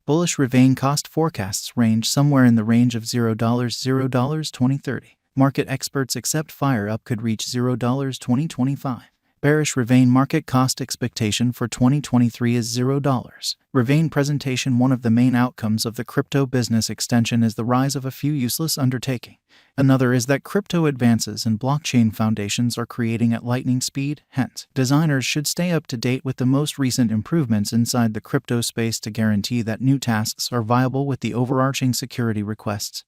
Bullish Revain cost forecasts range somewhere in the range of $0 2030. Market experts accept fire up could reach $0 2025. Bearish Revain market cost expectation for 2023 is $0. Revain presentation. One of the main outcomes of the crypto business extension is the rise of a few useless undertakings. Another is that crypto advances and blockchain foundations are creating at lightning speed. Hence, designers should stay up to date with the most recent improvements inside the crypto space to guarantee that new tasks are viable with the overarching security requests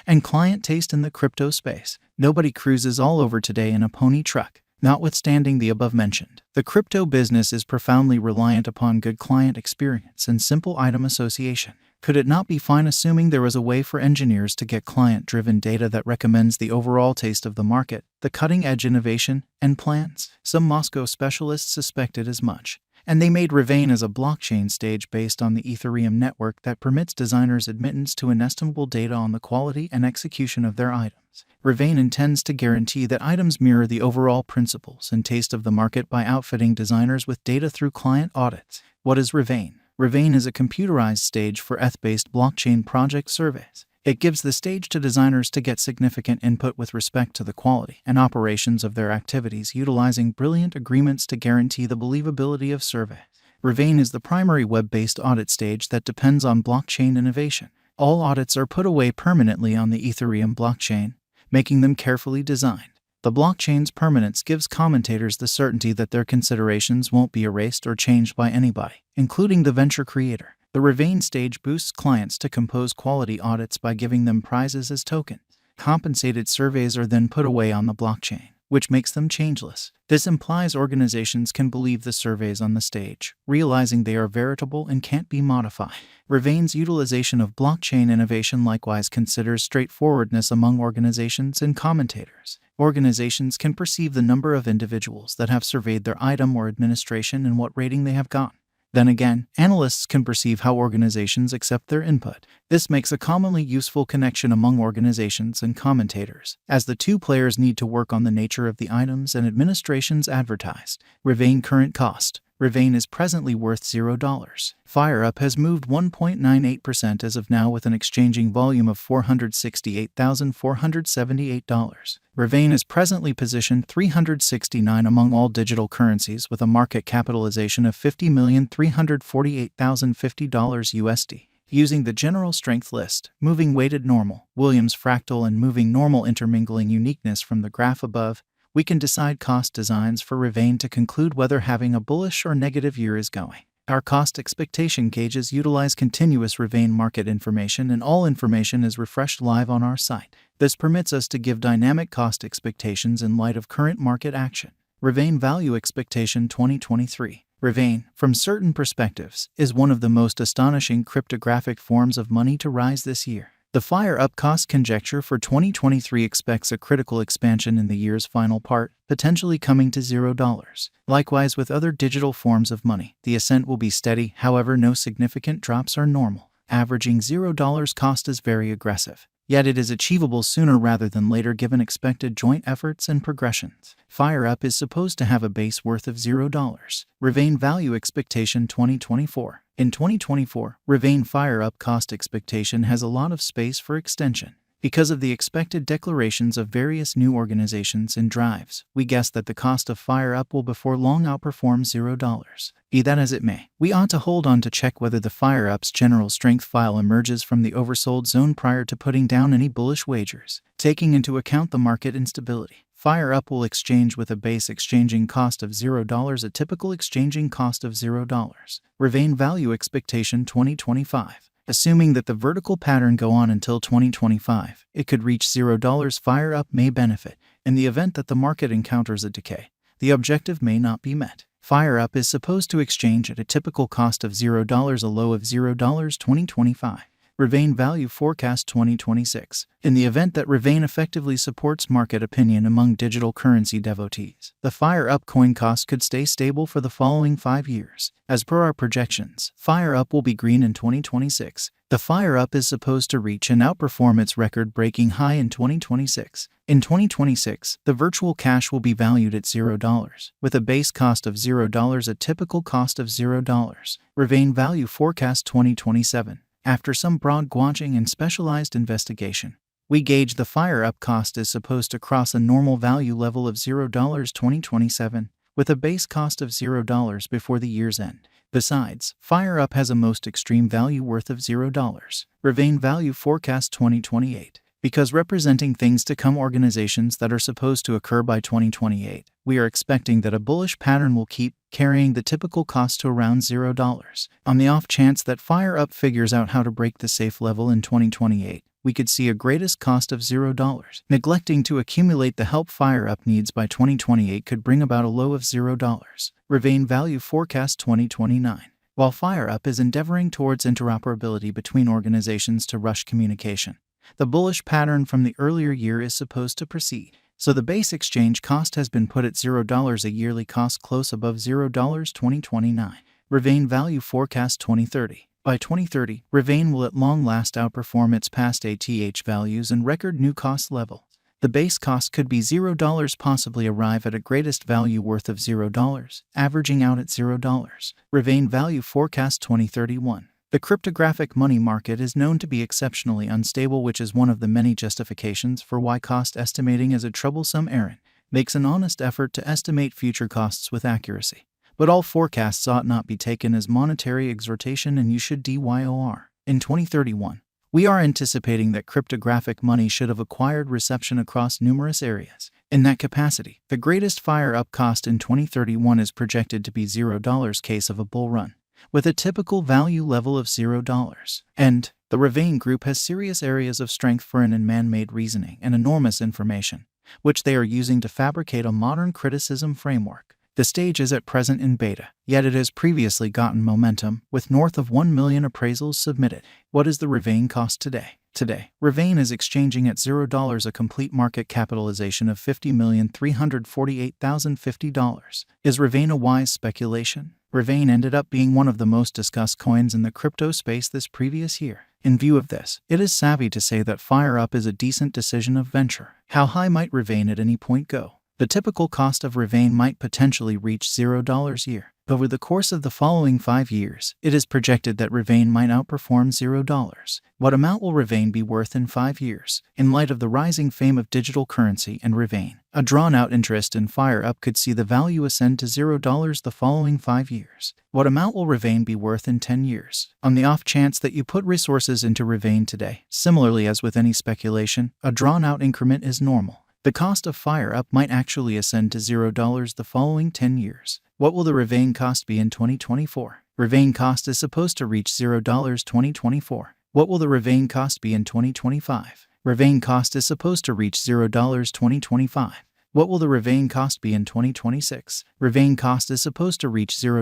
and client taste in the crypto space. Nobody cruises all over today in a pony truck. Notwithstanding the above mentioned, the crypto business is profoundly reliant upon good client experience and simple item association. Could it not be fine assuming there was a way for engineers to get client-driven data that recommends the overall taste of the market, the cutting-edge innovation, and plans? Some Moscow specialists suspected as much, and they made Revain as a blockchain stage based on the Ethereum network that permits designers admittance to inestimable data on the quality and execution of their items. Revain intends to guarantee that items mirror the overall principles and taste of the market by outfitting designers with data through client audits. What is Revain? Revain is a computerized stage for ETH-based blockchain project surveys. It gives the stage to designers to get significant input with respect to the quality and operations of their activities, utilizing brilliant agreements to guarantee the believability of surveys. Revain is the primary web-based audit stage that depends on blockchain innovation. All audits are put away permanently on the Ethereum blockchain, making them carefully designed. The blockchain's permanence gives commentators the certainty that their considerations won't be erased or changed by anybody, including the venture creator. The Revain stage boosts clients to compose quality audits by giving them prizes as tokens. Compensated surveys are then put away on the blockchain, which makes them changeless. This implies organizations can believe the surveys on the stage, realizing they are veritable and can't be modified. Revain's utilization of blockchain innovation likewise considers straightforwardness among organizations and commentators. Organizations can perceive the number of individuals that have surveyed their item or administration and what rating they have gotten. Then again, analysts can perceive how organizations accept their input. This makes a commonly useful connection among organizations and commentators, as the two players need to work on the nature of the items and administrations advertised. Revain current cost. Revain is presently worth $0. Fire up has moved 1.98% as of now with an exchanging volume of $468,478. Revain is presently positioned 369 among all digital currencies with a market capitalization of $50,348,050 USD. Using the general strength list, moving weighted normal, Williams fractal and moving normal intermingling uniqueness from the graph above, we can decide cost designs for Revain to conclude whether having a bullish or negative year is going. Our cost expectation gauges utilize continuous Revain market information, and all information is refreshed live on our site. This permits us to give dynamic cost expectations in light of current market action. Revain value expectation 2023. Revain, from certain perspectives, is one of the most astonishing cryptographic forms of money to rise this year. The fire-up cost conjecture for 2023 expects a critical expansion in the year's final part, potentially coming to $0. Likewise with other digital forms of money, the ascent will be steady, however no significant drops are normal. Averaging $0 cost is very aggressive, yet it is achievable sooner rather than later given expected joint efforts and progressions. Fire-up is supposed to have a base worth of $0. Revain value expectation 2024. In 2024, Revain fire-up cost expectation has a lot of space for extension. Because of the expected declarations of various new organizations and drives, we guess that the cost of fire-up will before long outperform $0. Be that as it may, we ought to hold on to check whether the fire-up's general strength file emerges from the oversold zone prior to putting down any bullish wagers. Taking into account the market instability, fire-up will exchange with a base exchanging cost of $0, a typical exchanging cost of $0. Revain value expectation 2025. Assuming that the vertical pattern go on until 2025, it could reach $0. Fire-up may benefit. In the event that the market encounters a decay, the objective may not be met. Fire-up is supposed to exchange at a typical cost of $0, a low of $0 2025. Revain value forecast 2026. In the event that Revain effectively supports market opinion among digital currency devotees, the fire-up coin cost could stay stable for the following 5 years. As per our projections, fire-up will be green in 2026. The fire up is supposed to reach and outperform its record-breaking high in 2026. In 2026, the virtual cash will be valued at $0, with a base cost of $0, a typical cost of $0. Revain Value Forecast 2027. After some broad gauging and specialized investigation, we gauge the fire up cost is supposed to cross a normal value level of $0 2027, with a base cost of $0 before the year's end. Besides, fire up has a most extreme value worth of $0. Revain Value Forecast 2028. Because representing things to come, organizations that are supposed to occur by 2028, we are expecting that a bullish pattern will keep carrying the typical cost to around $0. On the off chance that fire up figures out how to break the safe level in 2028, we could see a greatest cost of $0. Neglecting to accumulate the help fire up needs by 2028 could bring about a low of $0. Revain Value Forecast 2029. While fire up is endeavoring towards interoperability between organizations to rush communication, the bullish pattern from the earlier year is supposed to proceed. So the base exchange cost has been put at $0, a yearly cost close above $0 2029. Revain Value Forecast 2030. By 2030, Revain will at long last outperform its past ATH values and record new cost level. The base cost could be $0, possibly arrive at a greatest value worth of $0, averaging out at $0. Revain Value Forecast 2031. The cryptographic money market is known to be exceptionally unstable, which is one of the many justifications for why cost estimating is a troublesome errand. Makes an honest effort to estimate future costs with accuracy. But all forecasts ought not be taken as monetary exhortation, and you should DYOR. In 2031, we are anticipating that cryptographic money should have acquired reception across numerous areas. In that capacity, the greatest fire up cost in 2031 is projected to be $0 case of a bull run, with a typical value level of $0. And the Revain Group has serious areas of strength for in man-made reasoning and enormous information, which they are using to fabricate a modern criticism framework. The stage is at present in beta, yet it has previously gotten momentum, with north of 1 million appraisals submitted. What is the Revain cost today? Today, Revain is exchanging at $0, a complete market capitalization of $50,348,050. Is Revain a wise speculation? Revain ended up being one of the most discussed coins in the crypto space this previous year. In view of this, it is savvy to say that fire up is a decent decision of venture. How high might Revain at any point go? The typical cost of Revain might potentially reach $0 a year. Over the course of the following 5 years, it is projected that Revain might outperform $0. What amount will Revain be worth in 5 years? In light of the rising fame of digital currency and Revain, a drawn-out interest in fire up could see the value ascend to $0 the following 5 years. What amount will Revain be worth in 10 years? On the off chance that you put resources into Revain today, similarly as with any speculation, a drawn-out increment is normal. The cost of fire up might actually ascend to $0 the following 10 years. What will the Revain cost be in 2024? Revain cost is supposed to reach $0 2024. What will the Revain cost be in 2025? Revain cost is supposed to reach $0 2025. What will the Revain cost be in 2026? Revain cost is supposed to reach $0